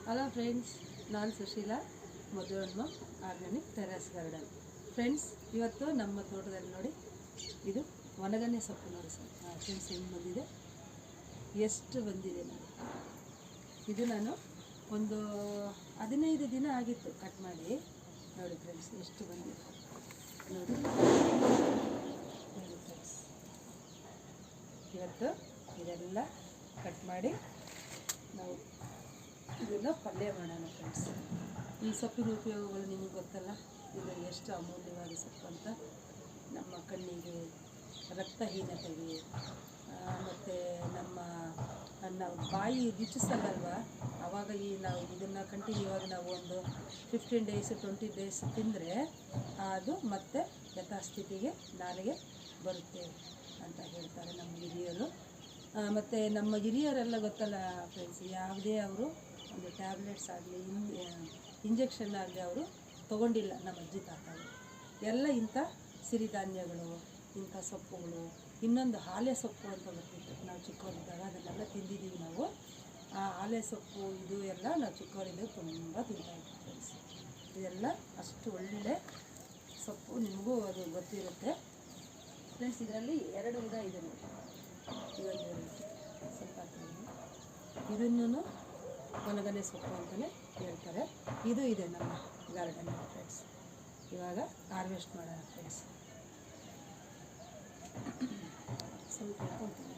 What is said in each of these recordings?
Hello friends, ನಾನು Sushila, Madhuramma organic terrace garden. Friends, ಇವತ್ತು ನಮ್ಮ ತೋಟದಲ್ಲಿ ನೋಡಿ, ಇದು ಒಣಗನೆ ಸೊಪ್ಪು ನೋಡಿ ಫ್ರೆಂಡ್ಸ್, ಹೆಂಗೆ ಬಂದಿದೆ, ಎಷ್ಟು ಬಂದಿದೆ ನೋಡಿ. ಇದು ನಾನು ಒಂದು 15 ದಿನ ಆಗಿತ್ತು ಕಟ್ ಮಾಡಿ. ನೋಡಿ ಫ್ರೆಂಡ್ಸ್, ಎಷ್ಟು ಬಂದಿದೆ ನೋಡಿ. ನೋಡಿ ಫ್ರೆಂಡ್ಸ್, ಇವತ್ತು ಇದೆಲ್ಲ ಕಟ್ ಮಾಡಿ ನಾವು ಇದನ್ನು ಪಲ್ಯ ಮಾಡೋಣ ಫ್ರೆಂಡ್ಸ್. ಈ ಸೊಪ್ಪಿನ ಉಪಯೋಗಗಳು ನಿಮಗೆ ಗೊತ್ತಲ್ಲ, ಇದು ಎಷ್ಟು ಅಮೂಲ್ಯವಾದ ಸೊಪ್ಪು ಅಂತ. ನಮ್ಮ ಕಣ್ಣಿಗೆ, ರಕ್ತಹೀನತೆಗೆ, ಮತ್ತು ನಾವು ಬಾಯಿ ರುಚಿಸಲ್ಲಲ್ವ, ಆವಾಗ ನಾವು ಇದನ್ನು ಕಂಟಿನ್ಯೂ ಆಗಿ ನಾವು ಒಂದು 15 ಡೇಸ್ 20 ಡೇಸ್ ತಿಂದರೆ ಅದು ಮತ್ತೆ ಯಥಾಸ್ಥಿತಿಗೆ ನಾಲಿಗೆ ಬರುತ್ತೆ ಅಂತ ಹೇಳ್ತಾರೆ ನಮ್ಮ ಹಿರಿಯರು. ಮತ್ತು ನಮ್ಮ ಹಿರಿಯರೆಲ್ಲ ಗೊತ್ತಲ್ಲ ಫ್ರೆಂಡ್ಸ್, ಯಾವುದೇ ಅವರು ಒಂದು ಟ್ಯಾಬ್ಲೆಟ್ಸ್ ಆಗಲಿ ಇಂಜೆಕ್ಷನ್ ಆಗಲಿ ಅವರು ತೊಗೊಂಡಿಲ್ಲ. ನಮ್ಮ ಅಜ್ಜಿ ತಾತಗಳು ಎಲ್ಲ ಇಂಥ ಸಿರಿಧಾನ್ಯಗಳು, ಇಂಥ ಸೊಪ್ಪುಗಳು, ಇನ್ನೊಂದು ಹಾಲೆ ಸೊಪ್ಪು ಅಂತ ಬರ್ತಿತ್ತು ನಾವು ಚಿಕ್ಕವರಿದ್ದಾಗ, ಅದನ್ನೆಲ್ಲ ತಿಂದಿದ್ದೀವಿ ನಾವು. ಆ ಹಾಲೆ ಸೊಪ್ಪು ಇದು ಎಲ್ಲ ನಾವು ಚಿಕ್ಕವರಿದ್ದಾಗ ತುಂಬ ತಿಂತಾಯಿದ್ವಿ ಫ್ರೆಂಡ್ಸ್. ಇದೆಲ್ಲ ಅಷ್ಟು ಒಳ್ಳೆ ಸೊಪ್ಪು, ನಿಮಗೂ ಅದು ಗೊತ್ತಿರುತ್ತೆ ಫ್ರೆಂಡ್ಸ್. ಇದರಲ್ಲಿ 2 ವಿಧ ಇದೆ ನೋಡಿ. ಇದೊಂದು ಸ್ವಲ್ಪ ಇದನ್ನು ಒಣಗನೆ ಸೊಪ್ಪು ಅಂತಲೇ ಹೇಳ್ತಾರೆ. ಇದು ಇದೆ ನಮ್ಮ ಗಾರ್ಡನ್ ಫ್ರೆಂಡ್ಸ್. ಇವಾಗ ಹಾರ್ವೆಸ್ಟ್ ಮಾಡೋಣ ಫ್ರೆಂಡ್ಸ್. ಸ್ವಲ್ಪ ಇಟ್ಕೊಳ್ತೀನಿ.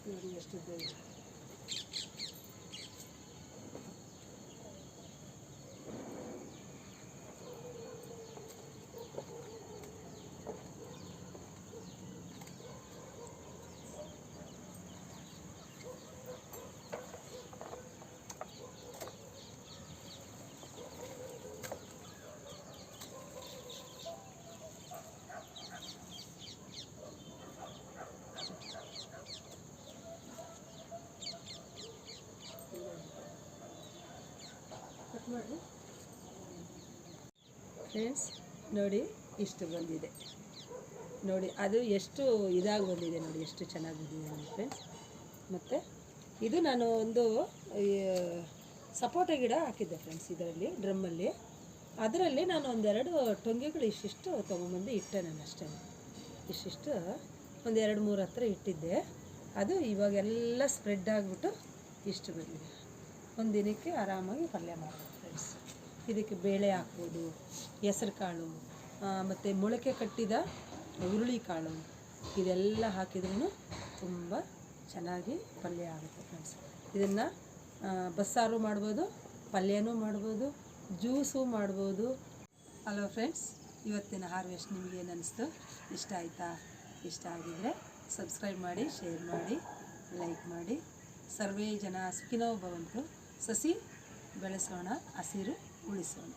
ನೋಡಿ ಎಷ್ಟಿದೆ. ಮಾಡಿ ಫ್ರೆಂಡ್ಸ್, ನೋಡಿ ಇಷ್ಟು ಬಂದಿದೆ ನೋಡಿ. ಅದು ಎಷ್ಟು ಇದಾಗಿ ಬಂದಿದೆ ನೋಡಿ, ಎಷ್ಟು ಚೆನ್ನಾಗಿ ಬಂದಿದೆ ನೋಡಿ ಫ್ರೆಂಡ್ಸ್. ಮತ್ತು ಇದು ನಾನು ಒಂದು ಸಪೋಟ ಗಿಡ ಹಾಕಿದ್ದೆ ಫ್ರೆಂಡ್ಸ್ ಇದರಲ್ಲಿ, ಡ್ರಮ್ಮಲ್ಲಿ. ಅದರಲ್ಲಿ ನಾನು 1-2 ಟೊಂಗೆಗಳು ಇಷ್ಟಿಷ್ಟು ತೊಗೊಂಬಂದು ಇಟ್ಟೆ. ನಾನು ಅಷ್ಟೇ ಇಷ್ಟಿಷ್ಟು ಒಂದು 2-3 ಹತ್ರ ಇಟ್ಟಿದ್ದೆ. ಅದು ಇವಾಗೆಲ್ಲ ಸ್ಪ್ರೆಡ್ ಆಗಿಬಿಟ್ಟು ಇಷ್ಟು ಬಂದಿದೆ. ಒಂದು ದಿನಕ್ಕೆ ಆರಾಮಾಗಿ ಪಲ್ಯ ಮಾಡೋದು ಫ್ರೆಂಡ್ಸ್. ಇದಕ್ಕೆ ಬೇಳೆ ಹಾಕ್ಬೋದು, ಹೆಸರು ಕಾಳು, ಮತ್ತು ಮೊಳಕೆ ಕಟ್ಟಿದ ಹುರುಳಿಕಾಳು, ಇದೆಲ್ಲ ಹಾಕಿದ್ರೂ ತುಂಬ ಚೆನ್ನಾಗಿ ಪಲ್ಯ ಆಗುತ್ತೆ ಫ್ರೆಂಡ್ಸ್. ಇದನ್ನು ಬಸ್ಸಾರು ಮಾಡ್ಬೋದು, ಪಲ್ಯನೂ ಮಾಡ್ಬೋದು, ಜ್ಯೂಸು ಮಾಡ್ಬೋದು. ಹಲೋ ಫ್ರೆಂಡ್ಸ್, ಇವತ್ತಿನ ಹಾರ್ವೆಸ್ಟ್ ನಿಮಗೇನು ಅನ್ನಿಸ್ತು? ಇಷ್ಟ ಆಯಿತಾ? ಇಷ್ಟ ಆಗಿದರೆ ಸಬ್ಸ್ಕ್ರೈಬ್ ಮಾಡಿ, ಶೇರ್ ಮಾಡಿ, ಲೈಕ್ ಮಾಡಿ. ಸರ್ವೇ ಜನ ಸುಖಿನೋ ಭವಂತು. ಸಸಿ ಬೆಳೆಸೋಣ, ಹಸಿರು ಉಳಿಸೋಣ.